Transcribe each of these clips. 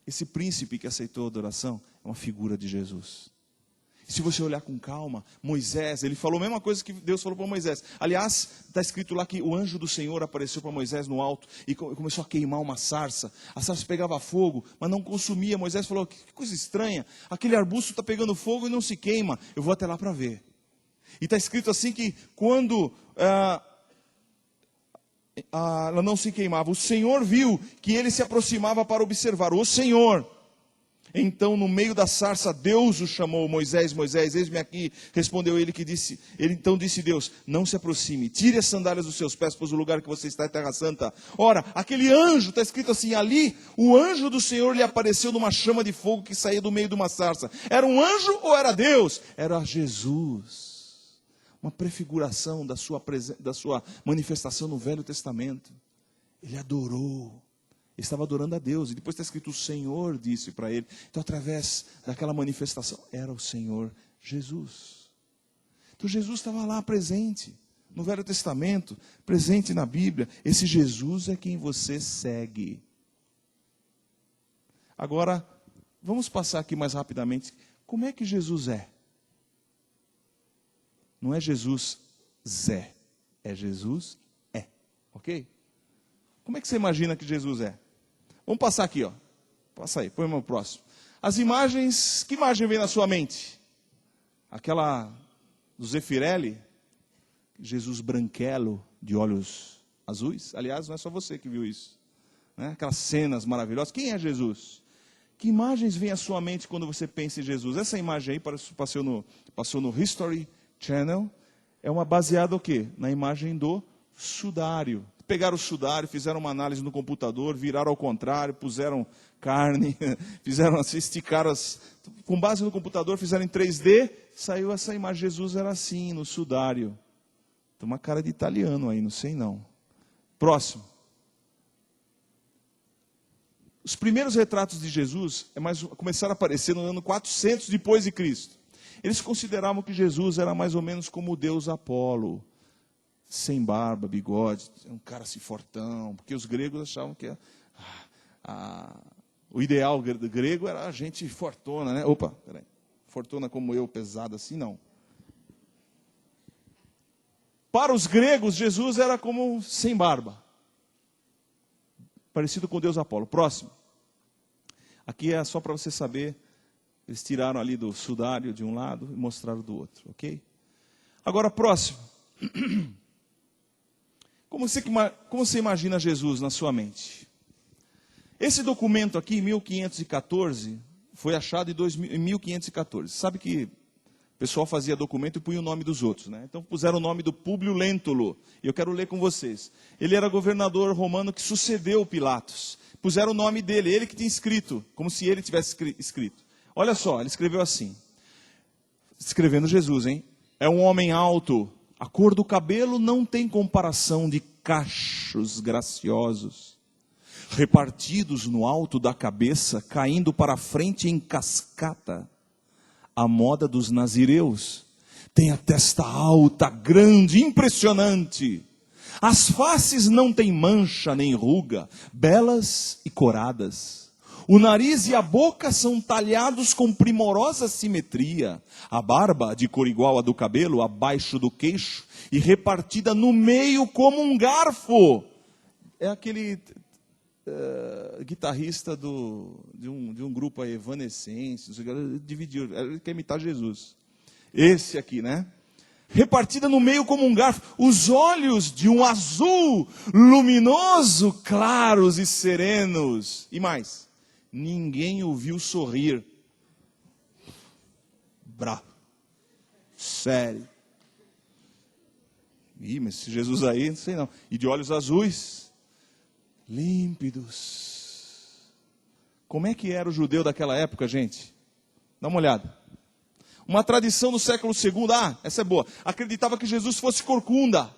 esse príncipe que aceitou a adoração é uma figura de Jesus. Se você olhar com calma, Moisés, ele falou a mesma coisa que Deus falou para Moisés. Aliás, está escrito lá que o anjo do Senhor apareceu para Moisés no alto e começou a queimar uma sarça. A sarça pegava fogo, mas não consumia. Moisés falou, que coisa estranha, aquele arbusto está pegando fogo e não se queima. Eu vou até lá para ver. E está escrito assim que quando ela não se queimava, o Senhor viu que ele se aproximava para observar. O Senhor... Então, no meio da sarça, Deus o chamou, Moisés, Moisés, eis-me aqui. Respondeu ele, então disse Deus, não se aproxime, tire as sandálias dos seus pés, pois o lugar que você está é terra santa. Ora, aquele anjo, está escrito assim, ali, o anjo do Senhor lhe apareceu numa chama de fogo que saía do meio de uma sarça. Era um anjo ou era Deus? Era Jesus. Uma prefiguração da sua manifestação no Velho Testamento. Ele adorou. Estava adorando a Deus, e depois está escrito, o Senhor disse para ele. Então, através daquela manifestação, era o Senhor Jesus. Então, Jesus estava lá presente, no Velho Testamento, presente na Bíblia. Esse Jesus é quem você segue. Agora, vamos passar aqui mais rapidamente. Como é que Jesus é? Não é Jesus Zé, é Jesus é, ok? Como é que você imagina que Jesus é? Vamos passar aqui, ó. Passa aí, põe o próximo. As imagens, que imagem vem na sua mente? Aquela do Zeffirelli, Jesus branquelo, de olhos azuis. Aliás, não é só você que viu isso, né? Aquelas cenas maravilhosas. Quem é Jesus? Que imagens vem à sua mente quando você pensa em Jesus? Essa imagem aí passou no History Channel. É uma baseada o quê? Na imagem do sudário. Pegaram o sudário, fizeram uma análise no computador, viraram ao contrário, puseram carne, fizeram assim, esticaram, com base no computador, fizeram em 3D, saiu essa imagem. Jesus era assim, no sudário. Tem uma cara de italiano aí, não sei não. Próximo. Os primeiros retratos de Jesus começaram a aparecer no ano 400 depois de Cristo. Eles consideravam que Jesus era mais ou menos como o deus Apolo, sem barba, bigode, um cara assim fortão, porque os gregos achavam que o ideal grego era a gente fortuna, né? Opa, peraí, fortuna como eu, pesada assim, não. Para os gregos, Jesus era como sem barba, parecido com o deus Apolo. Próximo. Aqui é só para você saber, eles tiraram ali do sudário de um lado e mostraram do outro, ok? Agora, próximo. Como você imagina Jesus na sua mente? Esse documento aqui, 1514, foi achado em 1514. Sabe que o pessoal fazia documento e punha o nome dos outros, né? Então puseram o nome do Públio Lentulus. E eu quero ler com vocês. Ele era governador romano que sucedeu Pilatos. Puseram o nome dele, ele que tinha escrito, como se ele tivesse escrito. Olha só, ele escreveu assim. Escrevendo Jesus, hein? É um homem alto. A cor do cabelo não tem comparação, de cachos graciosos, repartidos no alto da cabeça, caindo para a frente em cascata, a moda dos nazireus. Tem a testa alta, grande, impressionante. As faces não têm mancha nem ruga, belas e coradas. O nariz e a boca são talhados com primorosa simetria. A barba, de cor igual à do cabelo, abaixo do queixo, e repartida no meio como um garfo. É aquele guitarrista de um grupo aí, Evanescence, dividiu, ele quer imitar Jesus. Esse aqui, né? Repartida no meio como um garfo, os olhos de um azul luminoso, claros e serenos. E mais, ninguém o viu sorrir. Bravo. Sério. Ih, mas esse Jesus aí, não sei não. E de olhos azuis, límpidos. Como é que era o judeu daquela época, gente? Dá uma olhada. Uma tradição do século II, essa é boa, acreditava que Jesus fosse corcunda.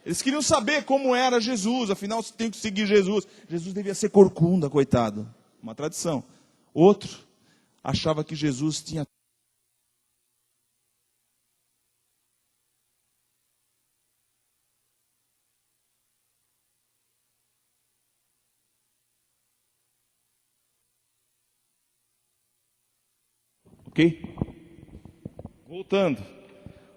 Eles queriam saber como era Jesus, afinal tem que seguir Jesus. Jesus devia ser corcunda, coitado. Uma tradição. Outro achava que Jesus tinha Ok? Voltando.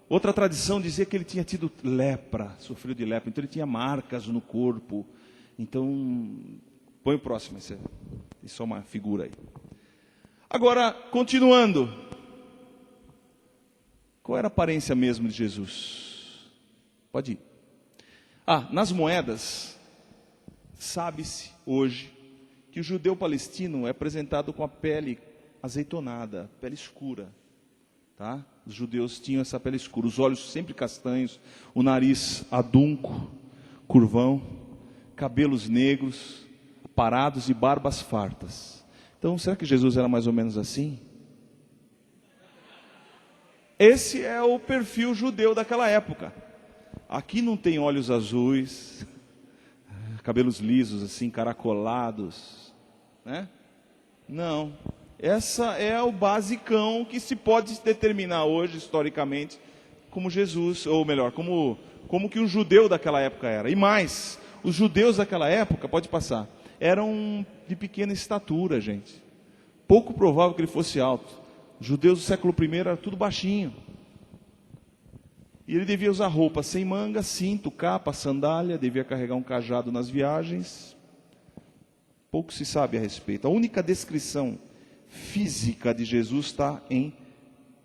Outra tradição dizia que ele tinha tido lepra, sofreu de lepra, então ele tinha marcas no corpo. Então, põe o próximo, isso é uma figura aí. Agora, continuando. Qual era a aparência mesmo de Jesus? Pode ir. Nas moedas, sabe-se hoje que o judeu palestino é apresentado com a pele azeitonada, pele escura. Tá? Os judeus tinham essa pele escura, os olhos sempre castanhos, o nariz adunco, curvão, cabelos negros, parados e barbas fartas. Então, será que Jesus era mais ou menos assim? Esse é o perfil judeu daquela época. Aqui não tem olhos azuis, cabelos lisos assim, caracolados, né? Não. Essa é o basicão que se pode determinar hoje, historicamente, como Jesus, ou melhor, como que um judeu daquela época era. E mais, os judeus daquela época, pode passar, eram de pequena estatura, gente. Pouco provável que ele fosse alto. Os judeus do século I eram tudo baixinho. E ele devia usar roupa sem manga, cinto, capa, sandália, devia carregar um cajado nas viagens. Pouco se sabe a respeito. A única descrição física de Jesus está em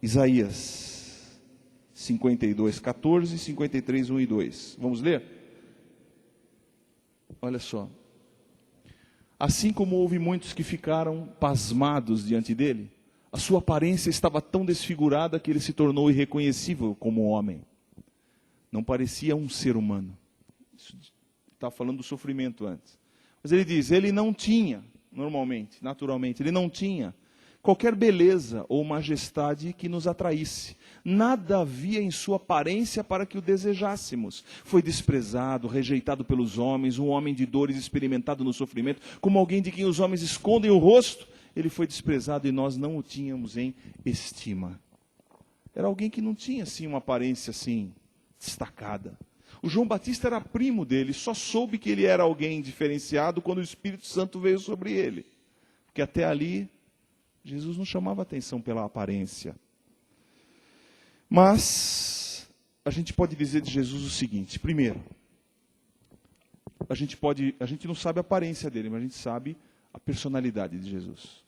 Isaías 52, 14, 53, 1 e 2. Vamos ler? Olha só. Assim como houve muitos que ficaram pasmados diante dele, a sua aparência estava tão desfigurada que ele se tornou irreconhecível como homem. Não parecia um ser humano. Está falando do sofrimento antes. Mas ele diz, ele não tinha, normalmente, naturalmente, ele não tinha qualquer beleza ou majestade que nos atraísse. Nada havia em sua aparência para que o desejássemos. Foi desprezado, rejeitado pelos homens, um homem de dores, experimentado no sofrimento, como alguém de quem os homens escondem o rosto. Ele foi desprezado e nós não o tínhamos em estima. Era alguém que não tinha assim uma aparência assim destacada. O João Batista era primo dele, só soube que ele era alguém diferenciado quando o Espírito Santo veio sobre ele. Porque até ali, Jesus não chamava atenção pela aparência. Mas, a gente pode dizer de Jesus o seguinte. Primeiro, a gente não sabe a aparência dele, mas a gente sabe a personalidade de Jesus.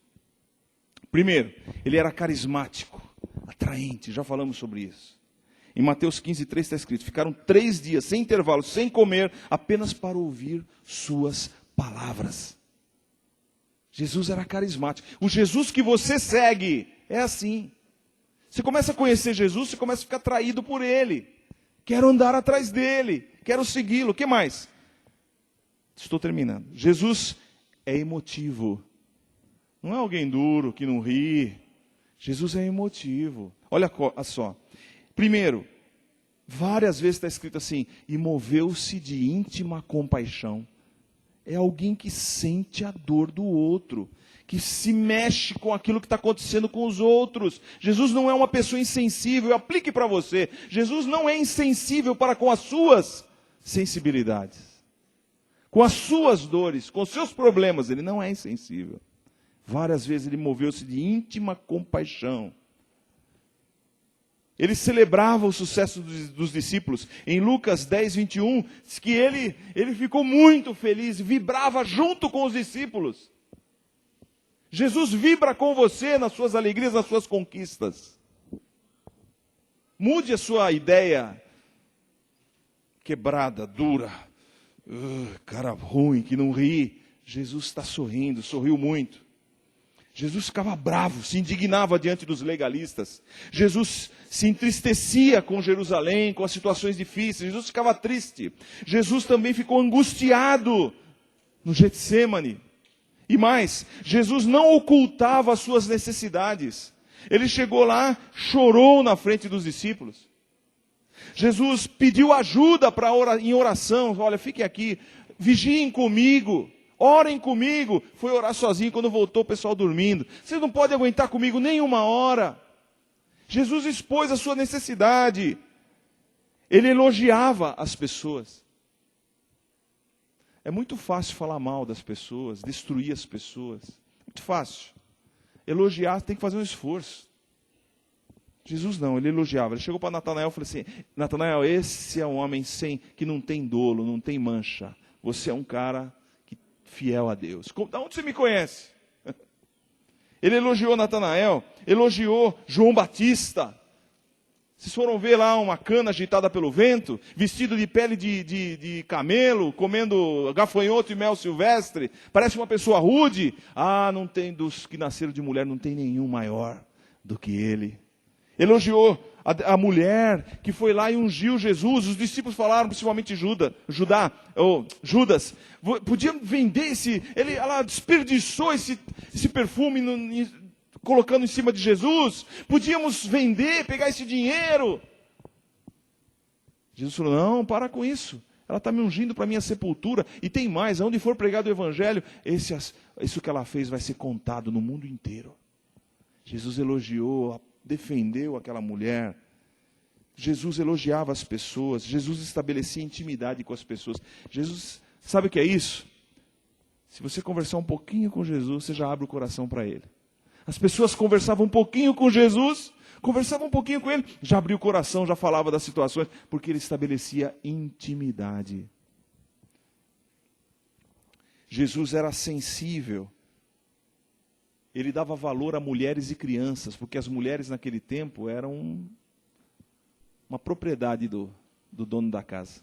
Primeiro, ele era carismático, atraente, já falamos sobre isso. Em Mateus 15, 3 está escrito, ficaram 3 dias, sem intervalo, sem comer, apenas para ouvir suas palavras. Jesus era carismático. O Jesus que você segue é assim. Você começa a conhecer Jesus, você começa a ficar atraído por ele. Quero andar atrás dele, quero segui-lo. O que mais? Estou terminando. Jesus é emotivo. Não é alguém duro, que não ri. Jesus é emotivo. Olha só. Primeiro, várias vezes está escrito assim, e moveu-se de íntima compaixão. É alguém que sente a dor do outro, que se mexe com aquilo que está acontecendo com os outros. Jesus não é uma pessoa insensível, aplique para você. Jesus não é insensível para com as suas sensibilidades. Com as suas dores, com os seus problemas, ele não é insensível. Várias vezes ele moveu-se de íntima compaixão. Ele celebrava o sucesso dos discípulos. Em Lucas 10, 21, diz que ele ficou muito feliz, vibrava junto com os discípulos. Jesus vibra com você nas suas alegrias, nas suas conquistas. Mude a sua ideia quebrada, dura, cara ruim, que não ri. Jesus está sorrindo, sorriu muito. Jesus ficava bravo, se indignava diante dos legalistas. Jesus se entristecia com Jerusalém, com as situações difíceis. Jesus ficava triste. Jesus também ficou angustiado no Getsemane. E mais, Jesus não ocultava as suas necessidades. Ele chegou lá, chorou na frente dos discípulos. Jesus pediu ajuda em oração. Olha, fiquem aqui, vigiem comigo. Orem comigo. Foi orar sozinho, quando voltou o pessoal dormindo. Vocês não podem aguentar comigo nem uma hora. Jesus expôs a sua necessidade. Ele elogiava as pessoas. É muito fácil falar mal das pessoas, destruir as pessoas. Muito fácil. Elogiar tem que fazer um esforço. Jesus não, ele elogiava. Ele chegou para Natanael e falou assim: Natanael, esse é um homem que não tem dolo, não tem mancha. Você é um cara fiel a Deus. Da onde você me conhece? Ele elogiou Natanael, elogiou João Batista. Vocês foram ver lá uma cana agitada pelo vento, vestido de pele de camelo, comendo gafanhoto e mel silvestre, parece uma pessoa rude. Ah, não tem, dos que nasceram de mulher, não tem nenhum maior do que ele. Elogiou a mulher que foi lá e ungiu Jesus. Os discípulos falaram, principalmente Judas, podia vender ela desperdiçou esse perfume colocando em cima de Jesus. Podíamos vender, pegar esse dinheiro. Jesus falou: não, para com isso. Ela está me ungindo para a minha sepultura. E tem mais, aonde for pregado o evangelho, isso que ela fez vai ser contado no mundo inteiro. Jesus elogiou, defendeu aquela mulher. Jesus elogiava as pessoas. Jesus estabelecia intimidade com as pessoas. Jesus, sabe o que é isso? Se você conversar um pouquinho com Jesus, você já abre o coração para Ele. As pessoas conversavam um pouquinho com Jesus, conversavam um pouquinho com Ele, já abria o coração, já falava das situações, porque Ele estabelecia intimidade. Jesus era sensível. Ele dava valor a mulheres e crianças, porque as mulheres naquele tempo eram uma propriedade do dono da casa.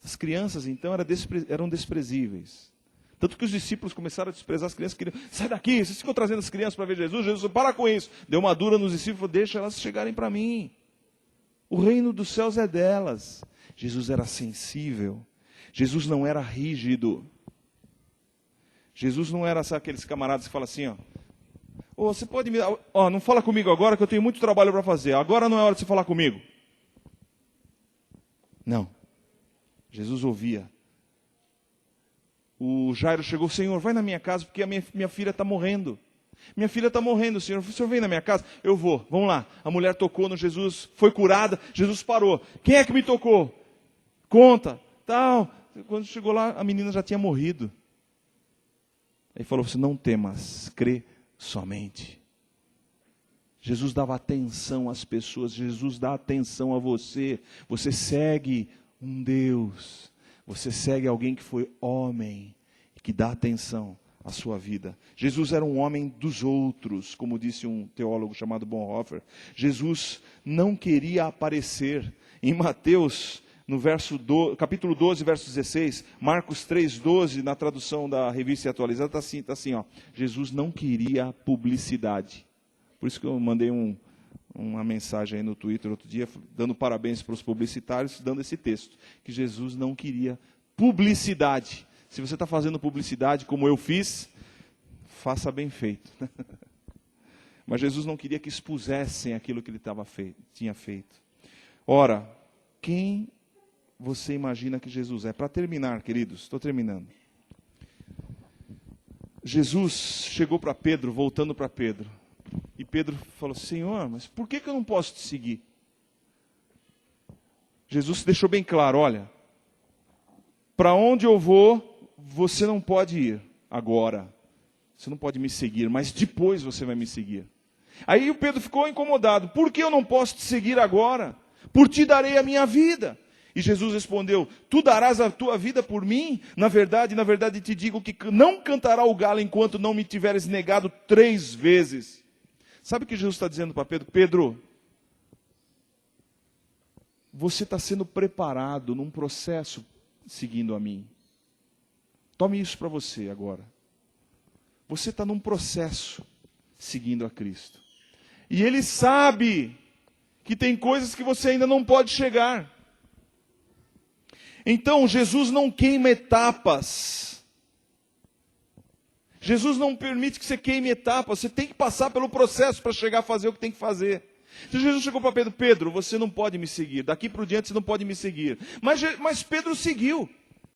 As crianças, então, eram desprezíveis. Tanto que os discípulos começaram a desprezar as crianças, queriam: sai daqui, vocês ficam trazendo as crianças para ver Jesus. Jesus falou: para com isso. Deu uma dura nos discípulos, falou: deixa elas chegarem para mim. O reino dos céus é delas. Jesus era sensível. Jesus não era rígido. Jesus não era aqueles camaradas que falam assim: você pode me dar, não fala comigo agora que eu tenho muito trabalho para fazer. Agora não é hora de você falar comigo. Não. Jesus ouvia. O Jairo chegou: Senhor, vai na minha casa porque a minha filha está morrendo. Minha filha está morrendo, Senhor. O Senhor vem na minha casa? Eu vou, vamos lá. A mulher tocou no Jesus, foi curada. Jesus parou. Quem é que me tocou? Conta, tal. Quando chegou lá, a menina já tinha morrido. Ele falou assim: não temas, crê somente. Jesus dava atenção às pessoas. Jesus dá atenção a você. Você segue um Deus. Você segue alguém que foi homem, que dá atenção à sua vida. Jesus era um homem dos outros, como disse um teólogo chamado Bonhoeffer. Jesus não queria aparecer. Em Mateus, no capítulo 12, verso 16, Marcos 3:12, na tradução da Revista Atualizada, está assim, Jesus não queria publicidade. Por isso que eu mandei uma mensagem aí no Twitter outro dia, dando parabéns para os publicitários, dando esse texto, que Jesus não queria publicidade. Se você está fazendo publicidade como eu fiz, faça bem feito. Mas Jesus não queria que expusessem aquilo que ele tinha feito. Ora, quem você imagina que Jesus é? Para terminar, queridos, estou terminando. Jesus chegou para Pedro, voltando para Pedro. E Pedro falou: Senhor, mas por que eu não posso te seguir? Jesus deixou bem claro: olha, para onde eu vou, você não pode ir agora. Você não pode me seguir, mas depois você vai me seguir. Aí o Pedro ficou incomodado: por que eu não posso te seguir agora? Por ti darei a minha vida. E Jesus respondeu: tu darás a tua vida por mim? Na verdade te digo que não cantará o galo enquanto não me tiveres negado 3 vezes. Sabe o que Jesus está dizendo para Pedro? Pedro, você está sendo preparado num processo seguindo a mim. Tome isso para você agora. Você está num processo seguindo a Cristo. E Ele sabe que tem coisas que você ainda não pode chegar. Então, Jesus não queima etapas. Jesus não permite que você queime etapas. Você tem que passar pelo processo para chegar a fazer o que tem que fazer. Então Jesus chegou para Pedro: Pedro, você não pode me seguir. Daqui para diante você não pode me seguir. Mas Pedro seguiu.